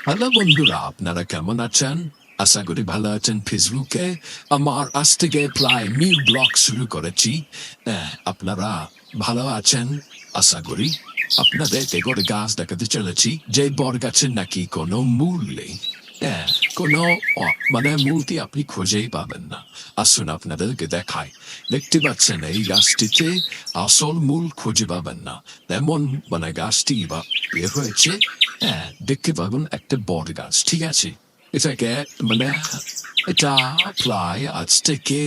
Hello বন্ধুরা, আপনারা কেমন আছেন? আশা করি ভালো আছেন। ফেসবুকে আমার আজ থেকে প্রায় নিউ ব্লগ শুরু করেছি। আপনারা ভালো আছেন আশা করি। আপনাদেরকে করে গাছ দেখাতে চলেছি, যে বট গাছের নাকি কোনো মূল নেই। হ্যাঁ, কোনো মানে মূলটি আপনি খুঁজেই পাবেন না। আসুন আপনাদেরকে দেখাই। দেখতে পাচ্ছেন এই গাছটিতে আসল মূল খুঁজে পাবেন না। তেমন মানে গাছটি বা বের হয়েছে। হ্যাঁ, দেখতে পাবেন একটা বট গাছ, ঠিক আছে? এটাকে মানে এটা প্রায় আজ থেকে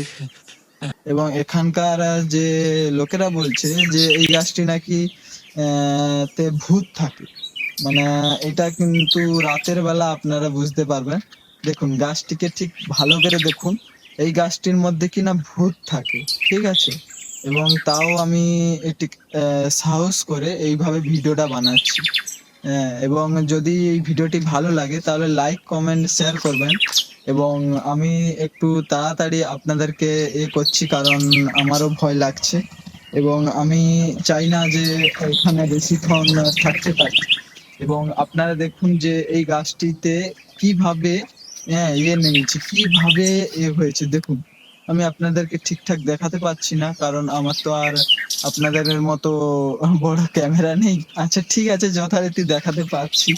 এবং এখানকার যে লোকেরা বলছে যে এই গাছটি নাকি তে ভূত থাকে। মানে এটা কিন্তু রাতের বেলা আপনারা বুঝতে পারবেন। দেখুন গাছটিকে ঠিক ভালো করে দেখুন। এই গাছটির মধ্যে কিনা ভূত থাকে, ঠিক আছে? এবং তাও আমি এটি সাহস করে এইভাবে ভিডিওটা বানাচ্ছি। হ্যাঁ, এবং যদি এই ভিডিওটি ভালো লাগে তাহলে লাইক, কমেন্ট, শেয়ার করবেন। এবং আমি একটু তাড়াতাড়ি আপনাদেরকে করছি কারণ আমারও ভয় লাগছে এবং আমি চাই না যে এখানে বেশিক্ষণ থাকতে পারি। এবং আপনারা দেখুন যে এই গাছটিতে কিভাবে নেমেছে, কিভাবে হয়েছে দেখুন। আমি আপনাদেরকে ঠিকঠাক দেখাতে পারছি না কারণ আমার তো আর আপনাদের মতো বড় ক্যামেরা নেই। আচ্ছা ঠিক আছে, যথারীতি দেখাতে পারছি।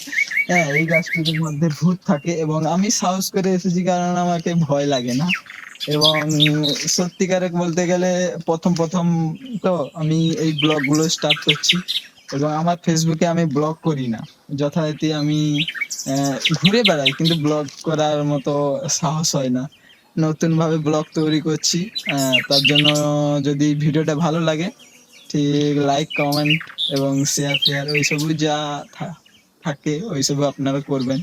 হ্যাঁ, এই গাছটির মধ্যে ভূত থাকে এবং আমি সাহস করে এসেছি কারণ আমাকে ভয় লাগে না। এবং সত্যিকারে বলতে গেলে প্রথম তো আমি এই ব্লগ গুলো স্টার্ট করছি এবং আমার ফেসবুকে আমি ব্লগ করি না। যথারীতি আমি ঘুরে বেড়াই কিন্তু ব্লগ করার মতো সাহস হয় না। নতুন ভাবে ব্লগ তৈরি করছি। তার জন্য যদি ভিডিওটা ভালো লাগে ঠিক লাইক, কমেন্ট এবং শেয়ার ওইসব যা থাকে ওইসব আপনারা করবেন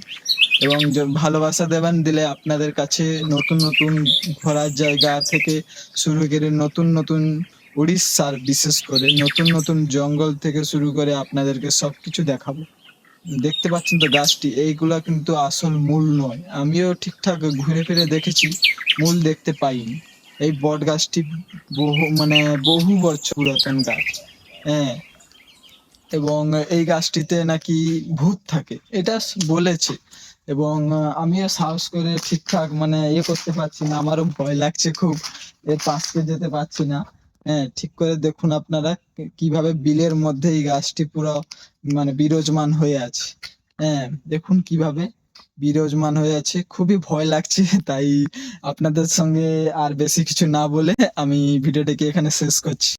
এবং ভালোবাসা দেবেন। দিলে আপনাদের কাছে নতুন ঘোরার জায়গা থেকে শুরু করে নতুন উড়িষ্যার বিশেষ করে নতুন জঙ্গল থেকে শুরু করে আপনাদেরকে সবকিছু দেখাবো। দেখতে পাচ্ছেন তো গাছটি, এইগুলা কিন্তু আসল মূল নয়। আমিও ঠিকঠাক ঘুরে ফিরে দেখেছি, মূল দেখতে পাইনি। এই বট গাছটি বহু বছর পুরাতন গাছ। হ্যাঁ, এবং এই গাছটিতে নাকি ভূত থাকে এটা বলেছে। এবং আমিও সাহস করে ঠিকঠাক করতে পারছি না, আমারও ভয় লাগছে খুব। এর পাশে যেতে পারছি না। হ্যাঁ, ঠিক করে দেখুন আপনারা কিভাবে বিলের মধ্যে এই গাছটি পুরো বিরাজমান হয়ে আছে। হ্যাঁ, দেখুন কিভাবে বিরাজমান হয়ে আছে, খুবই ভয় লাগছে। তাই আপনাদের সঙ্গে আর বেশি কিছু না বলে আমি ভিডিওটাকে এখানে শেষ করছি।